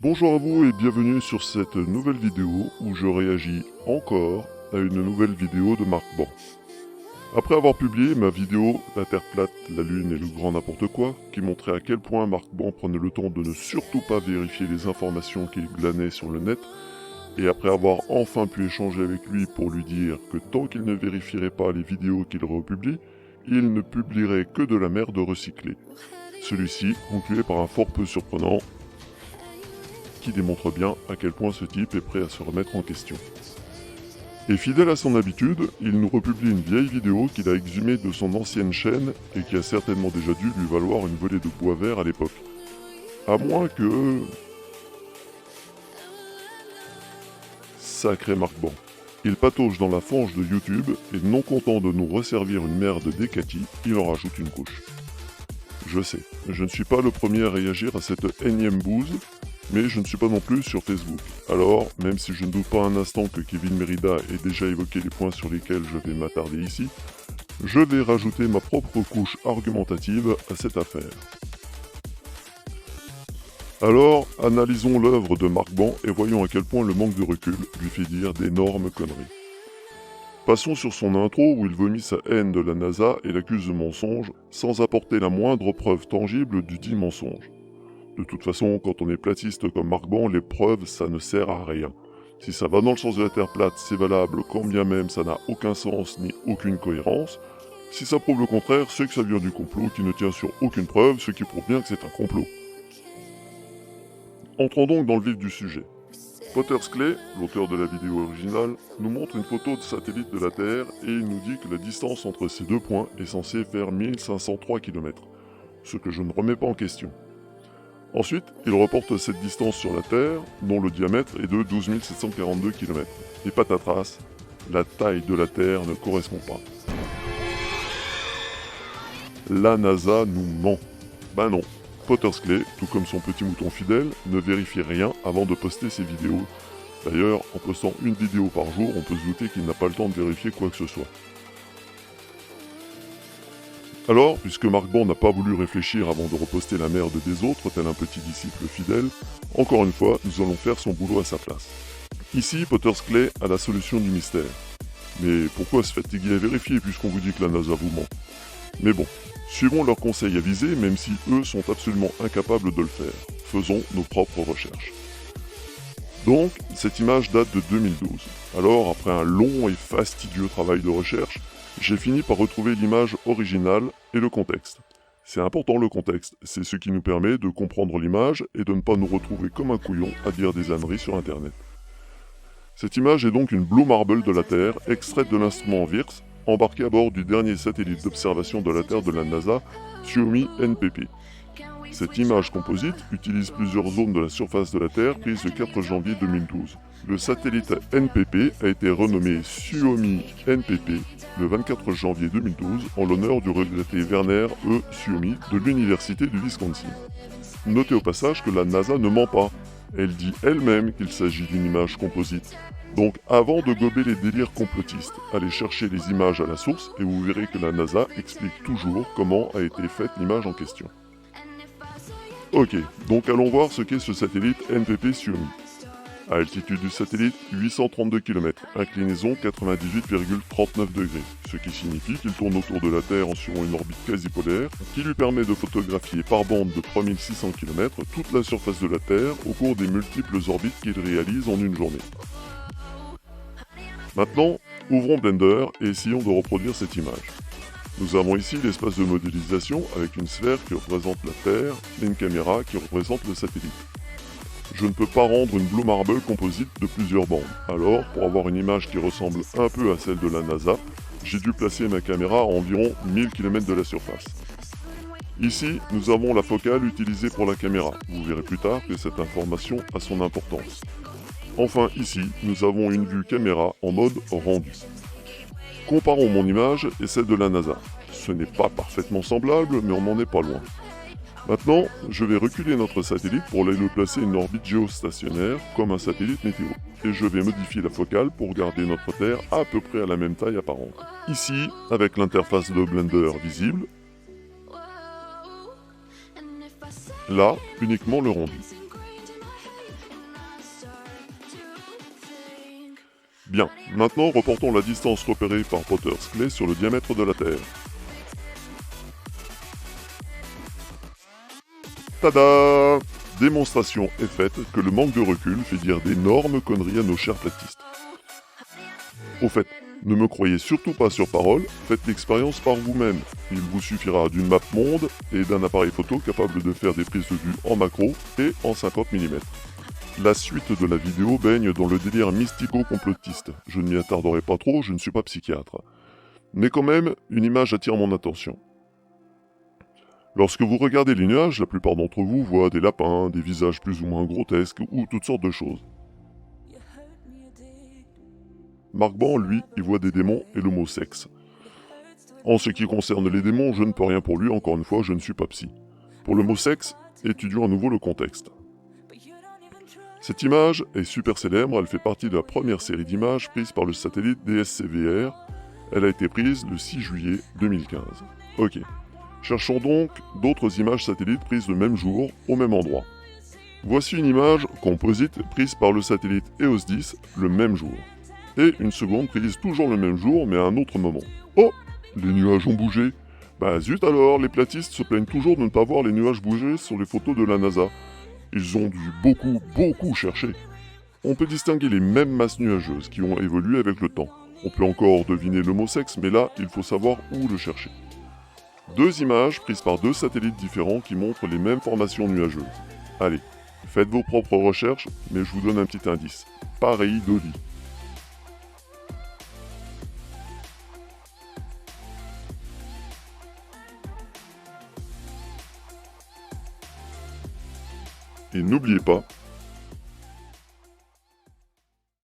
Bonjour à vous et bienvenue sur cette nouvelle vidéo où je réagis encore à une nouvelle vidéo de Marc Ban. Après avoir publié ma vidéo La Terre plate, la Lune et le grand n'importe quoi, qui montrait à quel point Marc Ban prenait le temps de ne surtout pas vérifier les informations qu'il glanait sur le net, et après avoir enfin pu échanger avec lui pour lui dire que tant qu'il ne vérifierait pas les vidéos qu'il republie, il ne publierait que de la merde recyclée. Celui-ci concluait par un fort peu surprenant qui démontre bien à quel point ce type est prêt à se remettre en question. Et fidèle à son habitude, il nous republie une vieille vidéo qu'il a exhumée de son ancienne chaîne et qui a certainement déjà dû lui valoir une volée de bois vert à l'époque. À moins que... Sacré Marc Ban. Il patauge dans la fange de YouTube et non content de nous resservir une merde d'Ekati, il en rajoute une couche. Je sais, je ne suis pas le premier à réagir à cette énième bouse, mais je ne suis pas non plus sur Facebook. Alors, même si je ne doute pas un instant que Kevin Merida ait déjà évoqué les points sur lesquels je vais m'attarder ici, je vais rajouter ma propre couche argumentative à cette affaire. Alors, analysons l'œuvre de Marc Ban et voyons à quel point le manque de recul lui fait dire d'énormes conneries. Passons sur son intro où il vomit sa haine de la NASA et l'accuse de mensonge, sans apporter la moindre preuve tangible du dit mensonge. De toute façon, quand on est platiste comme Marc Ban, les preuves, ça ne sert à rien. Si ça va dans le sens de la Terre plate, c'est valable, quand bien même ça n'a aucun sens ni aucune cohérence. Si ça prouve le contraire, c'est que ça vient du complot qui ne tient sur aucune preuve, ce qui prouve bien que c'est un complot. Entrons donc dans le vif du sujet. Potters Clay, l'auteur de la vidéo originale, nous montre une photo de satellite de la Terre et il nous dit que la distance entre ces deux points est censée faire 1503 km, ce que je ne remets pas en question. Ensuite, il reporte cette distance sur la Terre, dont le diamètre est de 12 742 km. Et patatras, la taille de la Terre ne correspond pas. La NASA nous ment. Ben non, Potters Clay, tout comme son petit mouton fidèle, ne vérifie rien avant de poster ses vidéos. D'ailleurs, en postant une vidéo par jour, on peut se douter qu'il n'a pas le temps de vérifier quoi que ce soit. Alors, puisque Marc Ban n'a pas voulu réfléchir avant de reposter la merde des autres, tel un petit disciple fidèle, encore une fois, nous allons faire son boulot à sa place. Ici, Potters Clay a la solution du mystère. Mais pourquoi se fatiguer à vérifier puisqu'on vous dit que la NASA vous ment? Mais bon, suivons leurs conseils avisés même si eux sont absolument incapables de le faire. Faisons nos propres recherches. Donc, cette image date de 2012. Alors, après un long et fastidieux travail de recherche, j'ai fini par retrouver l'image originale et le contexte. C'est important le contexte, c'est ce qui nous permet de comprendre l'image et de ne pas nous retrouver comme un couillon à dire des âneries sur internet. Cette image est donc une Blue Marble de la Terre, extraite de l'instrument VIRS, embarqué à bord du dernier satellite d'observation de la Terre de la NASA, Suomi NPP. Cette image composite utilise plusieurs zones de la surface de la Terre prises le 4 janvier 2012. Le satellite NPP a été renommé Suomi NPP le 24 janvier 2012 en l'honneur du regretté Werner E. Suomi de l'Université du Wisconsin. Notez au passage que la NASA ne ment pas. Elle dit elle-même qu'il s'agit d'une image composite. Donc avant de gober les délires complotistes, allez chercher les images à la source et vous verrez que la NASA explique toujours comment a été faite l'image en question. Ok, donc allons voir ce qu'est ce satellite NPP Suomi. À altitude du satellite, 832 km, inclinaison 98,39 degrés, ce qui signifie qu'il tourne autour de la Terre en suivant une orbite quasi-polaire, qui lui permet de photographier par bande de 3600 km toute la surface de la Terre au cours des multiples orbites qu'il réalise en une journée. Maintenant, ouvrons Blender et essayons de reproduire cette image. Nous avons ici l'espace de modélisation avec une sphère qui représente la Terre et une caméra qui représente le satellite. Je ne peux pas rendre une Blue Marble composite de plusieurs bandes, alors pour avoir une image qui ressemble un peu à celle de la NASA, j'ai dû placer ma caméra à environ 1000 km de la surface. Ici, nous avons la focale utilisée pour la caméra, vous verrez plus tard que cette information a son importance. Enfin ici, nous avons une vue caméra en mode rendu. Comparons mon image et celle de la NASA. Ce n'est pas parfaitement semblable, mais on n'en est pas loin. Maintenant, je vais reculer notre satellite pour aller le placer une orbite géostationnaire, comme un satellite météo. Et je vais modifier la focale pour garder notre Terre à peu près à la même taille apparente. Ici, avec l'interface de Blender visible. Là, uniquement le rendu. Bien, maintenant reportons la distance repérée par Potter's Clay sur le diamètre de la Terre. Tada! Démonstration est faite que le manque de recul fait dire d'énormes conneries à nos chers platistes. Au fait, ne me croyez surtout pas sur parole, faites l'expérience par vous-même. Il vous suffira d'une map monde et d'un appareil photo capable de faire des prises de vue en macro et en 50 mm. La suite de la vidéo baigne dans le délire mystico-complotiste. Je ne m'y attarderai pas trop, je ne suis pas psychiatre. Mais quand même, une image attire mon attention. Lorsque vous regardez les nuages, la plupart d'entre vous voient des lapins, des visages plus ou moins grotesques ou toutes sortes de choses. Mark Ban, lui, y voit des démons et l'homosexe. En ce qui concerne les démons, je ne peux rien pour lui, encore une fois, je ne suis pas psy. Pour l'homosexe, étudions à nouveau le contexte. Cette image est super célèbre, elle fait partie de la première série d'images prises par le satellite DSCVR. Elle a été prise le 6 juillet 2015. Ok. Cherchons donc d'autres images satellites prises le même jour, au même endroit. Voici une image composite prise par le satellite EOS 10 le même jour. Et une seconde prise toujours le même jour, mais à un autre moment. Oh! Les nuages ont bougé. Bah zut alors, les platistes se plaignent toujours de ne pas voir les nuages bouger sur les photos de la NASA. Ils ont dû beaucoup chercher. On peut distinguer les mêmes masses nuageuses qui ont évolué avec le temps. On peut encore deviner l'homosexe, mais là, il faut savoir où le chercher. Deux images prises par deux satellites différents qui montrent les mêmes formations nuageuses. Allez, faites vos propres recherches, mais je vous donne un petit indice. Pareil d'Oli. Et n'oubliez pas,